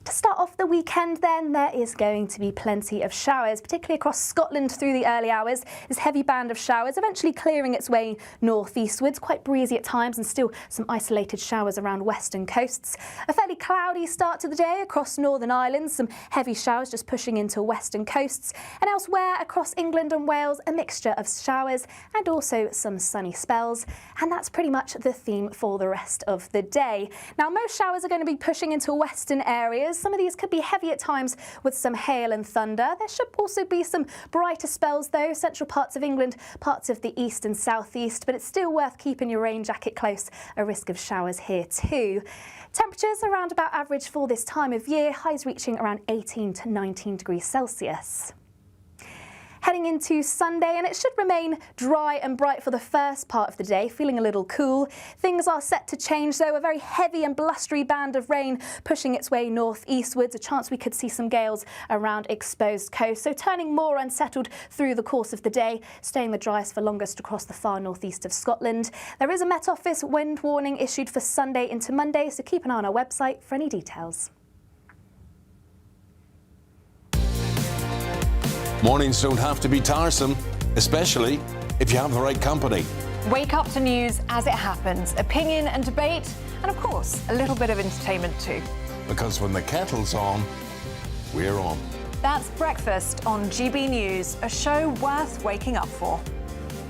To start off the weekend then, there is going to be plenty of showers, particularly across Scotland through the early hours. This heavy band of showers eventually clearing its way northeastwards, quite breezy at times and still some isolated showers around western coasts. A fairly cloudy start to the day across Northern Ireland, some heavy showers just pushing into western coasts. And elsewhere across England and Wales, a mixture of showers and also some sunny spells. And that's pretty much the theme for the rest of the day. Now most showers are going to be pushing into western areas. Some of these could be heavy at times with some hail and thunder. There should also be some brighter spells though, central parts of England, parts of the east and southeast, but it's still worth keeping your rain jacket close, a risk of showers here too. Temperatures around about average for this time of year, highs reaching around 18 to 19 degrees Celsius. Heading into Sunday, and it should remain dry and bright for the first part of the day, feeling a little cool. Things are set to change though, a very heavy and blustery band of rain pushing its way northeastwards, a chance we could see some gales around exposed coast, so turning more unsettled through the course of the day, staying the driest for longest across the far northeast of Scotland. There is a Met Office wind warning issued for Sunday into Monday, so keep an eye on our website for any details. Mornings don't have to be tiresome, especially if you have the right company. Wake up to news as it happens, opinion and debate, and of course, a little bit of entertainment too. Because when the kettle's on, we're on. That's Breakfast on GB News, a show worth waking up for.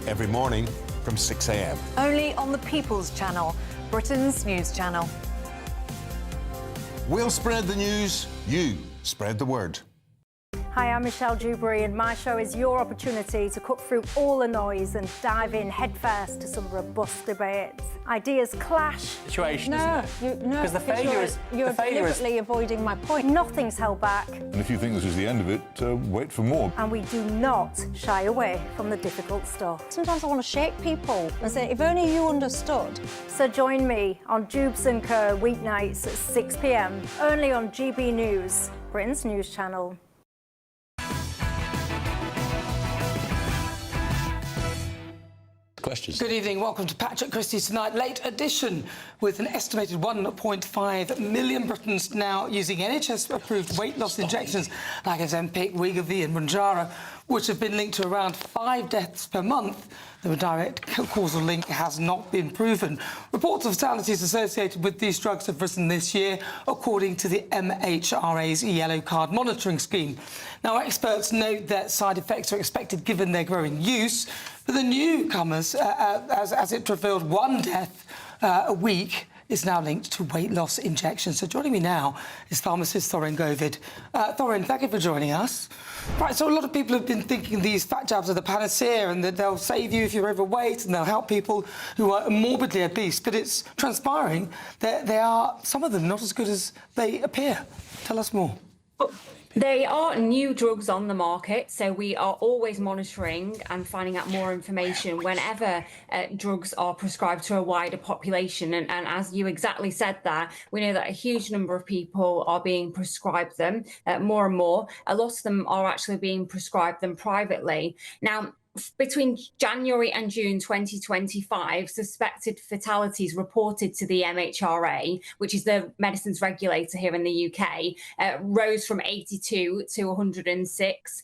Every morning from 6 a.m. Only on the People's Channel, Britain's news channel. We'll spread the news, you spread the word. Hi, I'm Michelle Dewberry, and my show is your opportunity to cut through all the noise and dive in headfirst to some robust debates. Ideas clash. Situation, because the failure is you're deliberately avoiding my point. Nothing's held back. And if you think this is the end of it, wait for more. And we do not shy away from the difficult stuff. Sometimes I want to shake people and say, if only you understood. So join me on Jubes and Kerr weeknights at 6 p.m. only on GB News, Britain's news channel. Questions. Good evening, welcome to Patrick Christys Tonight, late edition, with an estimated 1.5 million Britons now using NHS-approved weight loss injections like Ozempic, Wegovy and Mounjaro, which have been linked to around 5 deaths per month. The direct causal link has not been proven. Reports of fatalities associated with these drugs have risen this year, according to the MHRA's Yellow Card monitoring scheme. Now, experts note that side effects are expected given their growing use, but the newcomers, as it revealed, 1 death a week is now linked to weight loss injections. So joining me now is pharmacist Thorin Govid. Thorin, thank you for joining us. Right, so a lot of people have been thinking these fat jabs are the panacea and that they'll save you if you're overweight and they'll help people who are morbidly obese, but it's transpiring that they are, some of them, not as good as they appear. Tell us more. They are new drugs on the market, so we are always monitoring and finding out more information whenever drugs are prescribed to a wider population. And as you exactly said there, we know that a huge number of people are being prescribed them, more and more. A lot of them are actually being prescribed them privately. Now, between January and June 2025, suspected fatalities reported to the MHRA, which is the medicines regulator here in the UK, rose from 82 to 106.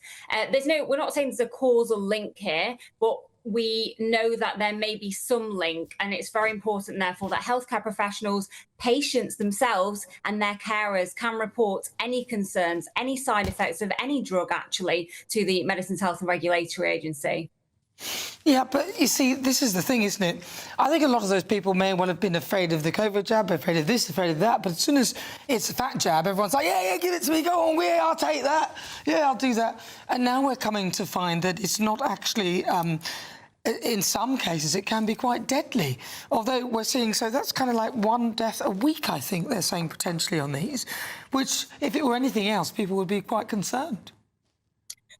We're not saying there's a causal link here, but we know that there may be some link, and it's very important, therefore, that healthcare professionals, patients themselves and their carers can report any concerns, any side effects of any drug, actually, to the Medicines Health and Regulatory Agency. Yeah, but you see, this is the thing, isn't it? I think a lot of those people may well have been afraid of the COVID jab, afraid of this, afraid of that, but as soon as it's a fat jab, everyone's like, yeah, give it to me, go on, I'll take that. Yeah, I'll do that. And now we're coming to find that it's not actually... in some cases, it can be quite deadly. Although we're seeing, so that's kind of like 1 death a week, I think they're saying potentially on these, which, if it were anything else, people would be quite concerned.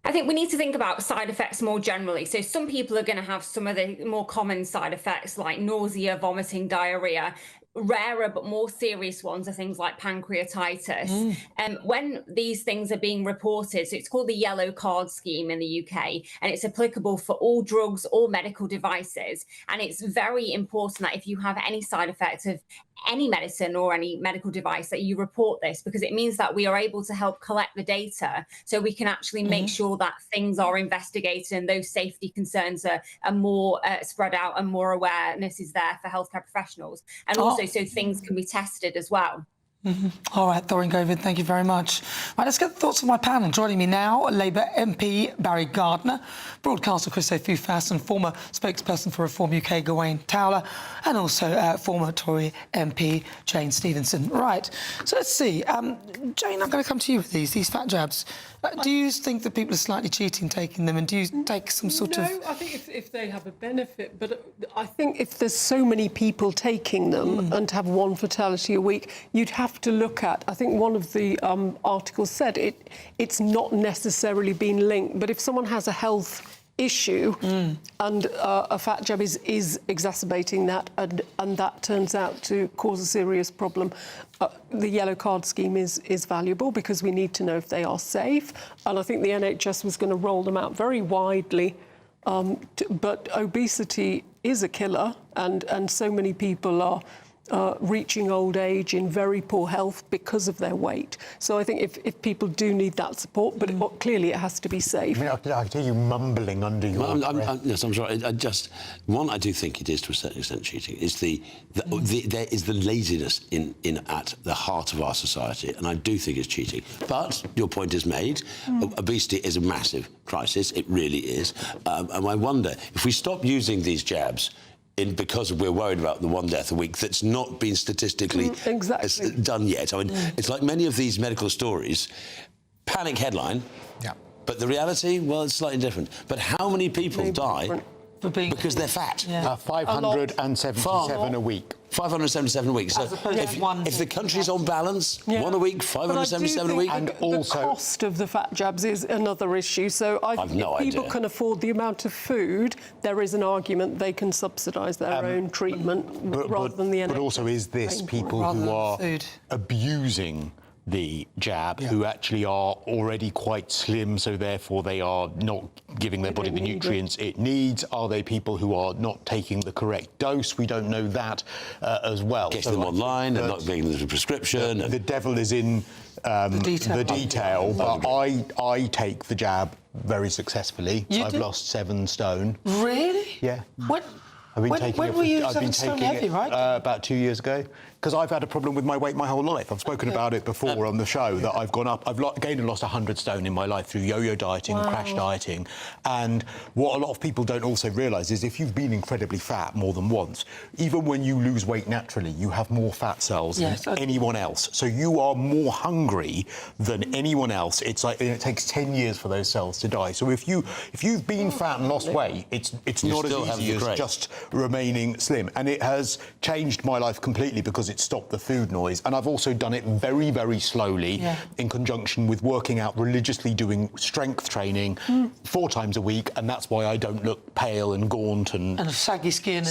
I think we need to think about side effects more generally. So some people are going to have some of the more common side effects like nausea, vomiting, diarrhea. Rarer but more serious ones are things like pancreatitis. When these things are being reported, so it's called the yellow card scheme in the UK, and it's applicable for all drugs, all medical devices. And it's very important that if you have any side effects of any medicine or any medical device, that you report this, because it means that we are able to help collect the data so we can actually make sure that things are investigated and those safety concerns are more spread out and more awareness is there for healthcare professionals. And also so things can be tested as well. All right, Thorin Govind, thank you very much. Right, let's get the thoughts of my panel. Joining me now, Labour MP Barry Gardiner, broadcaster Chris O'Fufas, and former spokesperson for Reform UK, Gawain Towler, and also former Tory MP Jane Stevenson. Right, so let's see. Jane, I'm going to come to you with these fat jabs. Do you think that people are slightly cheating taking them, and do you take some sort of... No, I think if they have a benefit, but I think if there's so many people taking them and have 1 fatality a week, you'd have to look at... I think one of the articles said it's not necessarily been linked, but if someone has a health issue and a fat jab is exacerbating that, and that turns out to cause a serious problem, the yellow card scheme is valuable because we need to know if they are safe, and I think the NHS was going to roll them out very widely, but obesity is a killer, and so many people are reaching old age in very poor health because of their weight. So I think if people do need that support, but clearly it has to be safe. I can hear you mumbling under your breath. Yes, I'm sorry. I do think it is to a certain extent cheating. There is the laziness at the heart of our society, and I do think it's cheating. But your point is made. Obesity is a massive crisis. It really is. And I wonder if we stop using these jabs because we're worried about the 1 death a week that's not been statistically done yet. I mean, it's like many of these medical stories, panic headline, but the reality, well, it's slightly different. But how many people die because they're fat? 577 a week. 577 a week. So if the country's on balance, 1 a week, 577 a week. And also the cost of the fat jabs is another issue. So if people can afford the amount of food, there is an argument they can subsidise their own treatment rather than the NHS. But also, is this people who are abusing the jab, who actually are already quite slim, so therefore they are not giving their body the nutrients it needs? Are they people who are not taking the correct dose? We don't know that as well. Getting them online and not getting the prescription. The devil is in the detail, but I take the jab very successfully. I've lost 7 stone. Really? Yeah. When were you 7 stone heavy, right? About 2 years ago. Because I've had a problem with my weight my whole life. I've spoken about it before on the show, that I've gone up. I've gained and lost 100 stone in my life through yo-yo dieting, crash dieting. And what a lot of people don't also realise is if you've been incredibly fat more than once, even when you lose weight naturally, you have more fat cells than anyone else. So you are more hungry than anyone else. It's like it takes 10 years for those cells to die. So if you've been fat and lost weight, it's not as easy as just remaining slim. And it has changed my life completely because it stopped the food noise. And I've also done it very, very slowly in conjunction with working out religiously, doing strength training 4 times a week, and that's why I don't look pale and gaunt and saggy skin.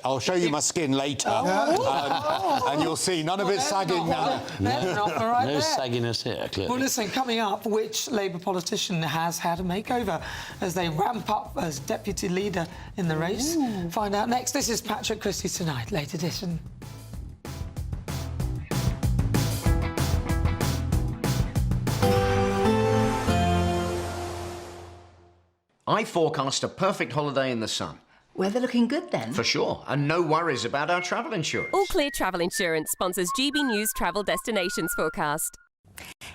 I'll show you my skin later, and you'll see none of it sagging now. No sagginess here, clearly. Well, listen, coming up, which Labour politician has had a makeover as they ramp up as deputy leader in the race? Find out next. This is Patrick Christys Tonight, late edition. I forecast a perfect holiday in the sun. Weather looking good then? For sure, and no worries about our travel insurance. All Clear Travel Insurance sponsors GB News Travel Destinations Forecast.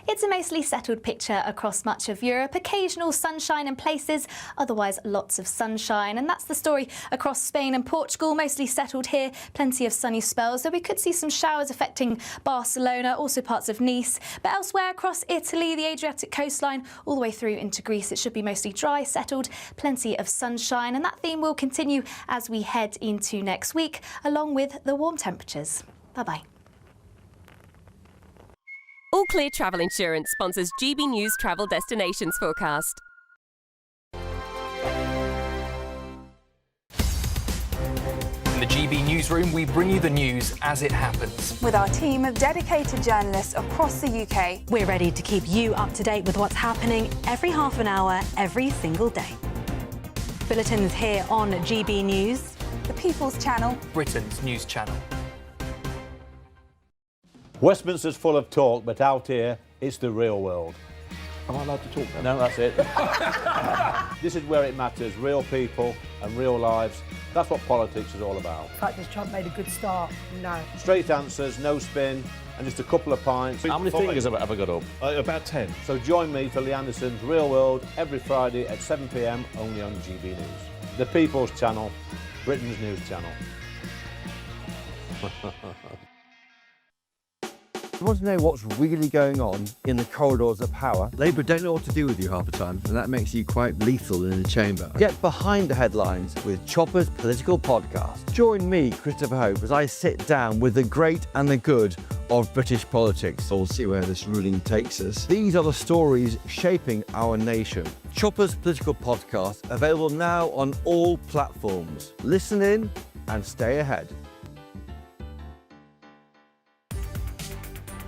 It's a mostly settled picture across much of Europe. Occasional sunshine in places, otherwise lots of sunshine. And that's the story across Spain and Portugal. Mostly settled here, plenty of sunny spells, though we could see some showers affecting Barcelona, also parts of Nice. But elsewhere across Italy, the Adriatic coastline, all the way through into Greece, it should be mostly dry, settled, plenty of sunshine. And that theme will continue as we head into next week, along with the warm temperatures. Bye-bye. All Clear Travel Insurance sponsors GB News Travel Destinations Forecast. In the GB newsroom, we bring you the news as it happens. With our team of dedicated journalists across the UK, we're ready to keep you up to date with what's happening every half an hour, every single day. Bulletins here on GB News, the People's Channel, Britain's news channel. Westminster's full of talk, but out here, it's the real world. Am I allowed to talk now? No, that's it. This is where it matters, real people and real lives. That's what politics is all about. In fact, has Trump made a good start? No. Straight answers, no spin, and just a couple of pints. How many fingers have I got up? About 10. So join me for Lee Anderson's Real World every Friday at 7 p.m, only on GB News. The People's Channel, Britain's news channel. You want to know what's really going on in the corridors of power? Labour don't know what to do with you half the time, and that makes you quite lethal in the chamber. Get behind the headlines with Chopper's political podcast. Join me, Christopher Hope, as I sit down with the great and the good of British politics. We'll see where this ruling takes us. These are the stories shaping our nation. Chopper's political podcast, available now on all platforms. Listen in and stay ahead.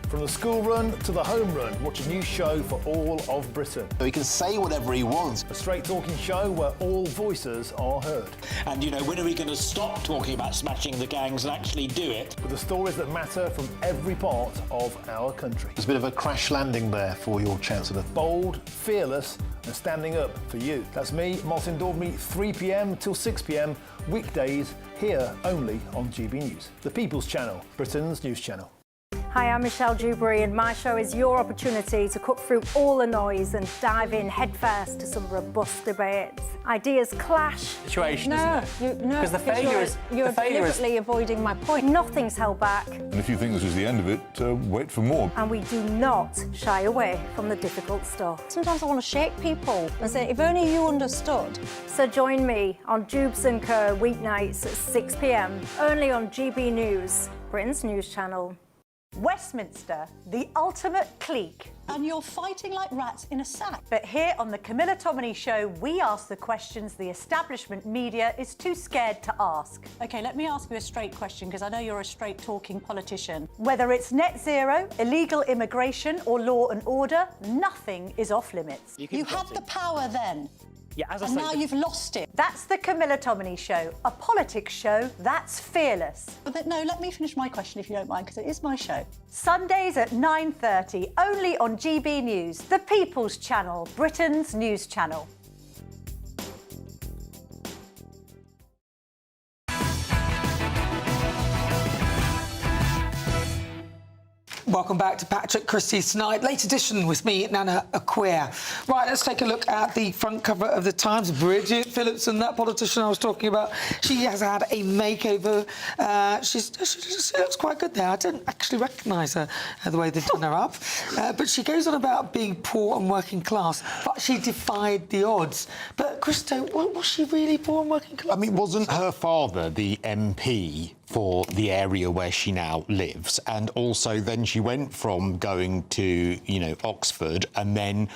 From the school run to the home run, watch a new show for all of Britain. He can say whatever he wants. A straight talking show where all voices are heard. And, you know, when are we going to stop talking about smashing the gangs and actually do it? With the stories that matter from every part of our country. There's a bit of a crash landing there for your Chancellor. Bold, fearless and standing up for you. That's me, Martin Daubney, 3 p.m. till 6 p.m, weekdays, here only on GB News. The People's Channel, Britain's news channel. Hi, I'm Michelle Dewberry, and my show is your opportunity to cut through all the noise and dive in headfirst to some robust debates. Ideas clash. Situation, isn't it? No, because you're deliberately avoiding my point. Nothing's held back. And if you think this is the end of it, wait for more. And we do not shy away from the difficult stuff. Sometimes I want to shake people and say, if only you understood. So join me on Jubes and Kerr weeknights at 6 p.m, only on GB News, Britain's news channel. Westminster, the ultimate clique. And you're fighting like rats in a sack. But here on the Camilla Tominey Show, we ask the questions the establishment media is too scared to ask. OK, let me ask you a straight question, because I know you're a straight-talking politician. Whether it's net zero, illegal immigration or law and order, nothing is off limits. You had the power then. Yeah, as I and now you've lost it. That's the Camilla Tominey Show, a politics show that's fearless. But no, let me finish my question if you don't mind, because it is my show. Sundays at 9:30, only on GB News, the People's Channel, Britain's news channel. Welcome back to Patrick Christys tonight. Late edition with me, Nana Acquia. Right, let's take a look at the front cover of the Times. Bridget Phillipson, that politician I was talking about, she has had a makeover. She looks quite good there. I don't actually recognise her, the way they've done her up. But she goes on about being poor and working class, but she defied the odds. But, Christo, was she really poor and working class? I mean, wasn't her father the MP for the area where she now lives? And also then she went from going to, you know, Oxford and then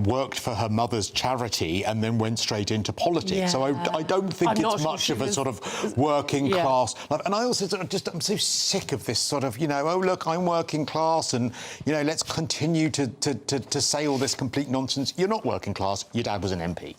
worked for her mother's charity and then went straight into politics. Yeah. So I don't think it's much of a sort of working class. And I also sort of I'm so sick of this sort of, you know, oh, look, I'm working class and, you know, let's continue to say all this complete nonsense. You're not working class. Your dad was an MP.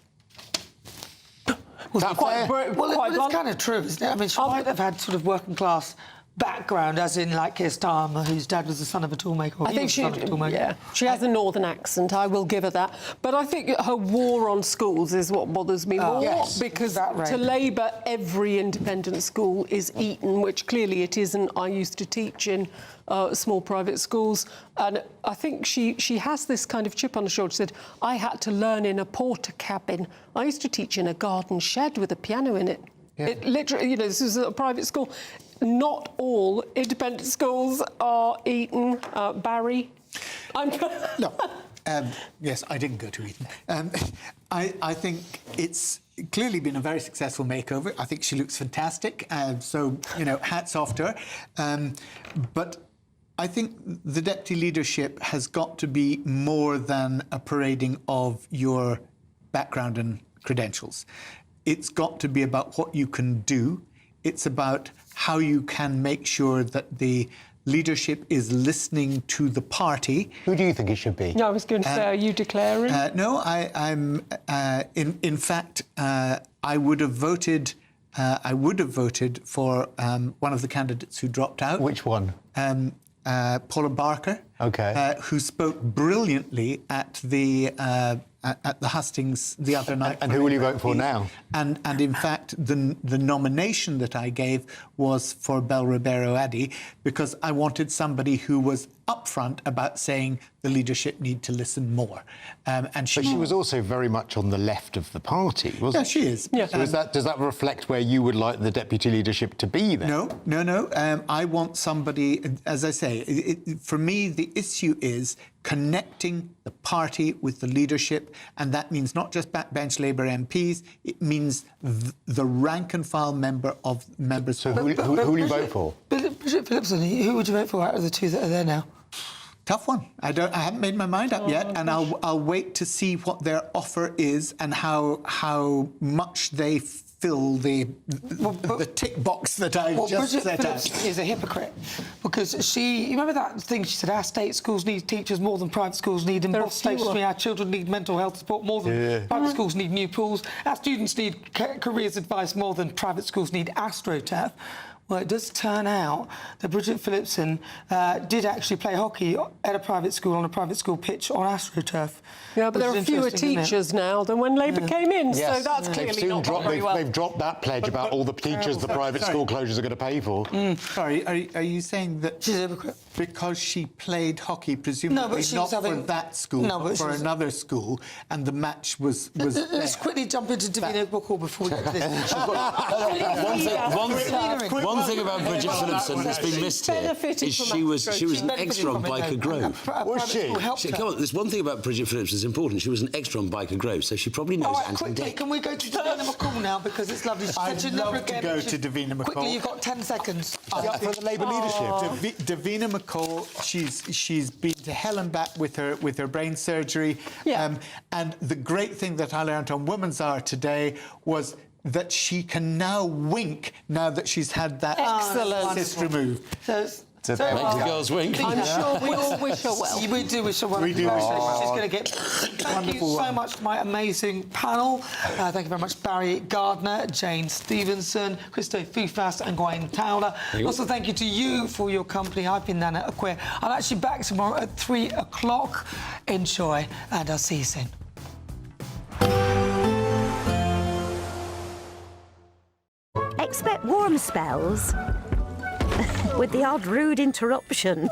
Well, it's kind of true, isn't it? I mean, she might have had sort of working class background, as in like Keir Starmer, whose dad was the son of a toolmaker. I think she has a northern accent. I will give her that. But I think her war on schools is what bothers me more, because to Labour, every independent school is Eton, which clearly it isn't. I used to teach in small private schools, and I think she has this kind of chip on her shoulder. She said, I had to learn in a porter cabin. I used to teach in a garden shed with a piano in it. It literally, this is a private school. Not all independent schools are Eton. Barry? No. Yes, I didn't go to Eton. I think it's clearly been a very successful makeover. I think she looks fantastic. So, hats off to her. But I think the deputy leadership has got to be more than a parading of your background and credentials. It's got to be about what you can do. It's about how you can make sure that the leadership is listening to the party. Who do you think it should be? No, I was going to say, are you declaring? No, I'm. In fact, I would have voted. I would have voted for one of the candidates who dropped out. Which one? Paula Barker. Okay. Who spoke brilliantly at the hustings the other night. And who will you vote for now? And in fact, the nomination that I gave was for Bel Ribeiro Addy, because I wanted somebody who was upfront about saying the leadership need to listen more. But she was also very much on the left of the party, wasn't she? Yeah, she is. Yeah. So does that reflect where you would like the deputy leadership to be then? No. I want somebody, as I say, for me, the issue is connecting the party with the leadership, and that means not just backbench Labour MPs, it means the rank and file members. So who will you vote for? Bridget Phillipson, who would you vote for out of the two that are there now? Tough one. I haven't made my mind up yet, and I'll wait to see what their offer is and how much they fill the tick box that I've just Bridget set out. Phillips is a hypocrite, because you remember that thing she said, our state schools need teachers more than private schools need, and boss states to me, our children need mental health support more than private schools need new pools, our students need careers advice more than private schools need AstroTurf. Well, it does turn out that Bridget Phillipson did actually play hockey at a private school on a private school pitch on AstroTurf. Yeah, but there are fewer teachers now than when Labour came in, so that's clearly not very well. They've dropped that pledge about all the teachers the private school closures are going to pay for. Sorry, are you saying that she's a hypocrite because she played hockey, presumably not for that school, but for another school, and the match was Let's quickly jump into Davina McCall before we get to this. One thing about Bridget Phillipson that's been missed here is she was an extra on Biker Grove. Was she? Come on, there's one thing about Bridget Phillipson that's important. She was an extra on Biker Grove, so she probably knows Anton Quickly, can we go to Davina McCall now, because it's lovely. I'd love to go to Davina McCall. Quickly, you've got 10 seconds. For the Labour leadership. Davina McCall, she's been to hell and back with her brain surgery. Yeah. And the great thing that I learned on Women's Hour today was that she can now wink now that she's had that cyst removed. Make the girls wink. I'm sure we all wish her well. We do wish her well. We do wish her well. She's going to get... Thank you so much to my amazing panel. Thank you very much, Barry Gardner, Jane Stevenson, Christo Fufas and Gwaine Towler. Also, thank you to you for your company. I've been Nana Aquia. I'm actually back tomorrow at 3 o'clock. Enjoy, and I'll see you soon. Expect warm spells with the odd rude interruption.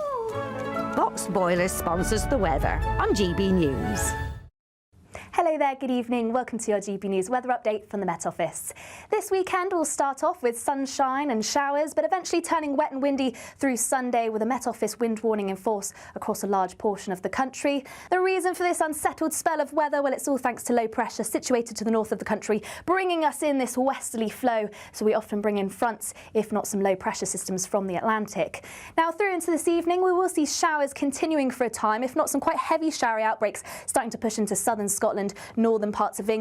Boxed Boiler sponsors the weather on GB News. Hello there, good evening. Welcome to your GB News weather update from the Met Office. This weekend will start off with sunshine and showers, but eventually turning wet and windy through Sunday with a Met Office wind warning in force across a large portion of the country. The reason for this unsettled spell of weather, well, it's all thanks to low pressure situated to the north of the country, bringing us in this westerly flow. So we often bring in fronts, if not some low pressure systems from the Atlantic. Now through into this evening, we will see showers continuing for a time, if not some quite heavy showery outbreaks starting to push into southern Scotland, northern parts of England.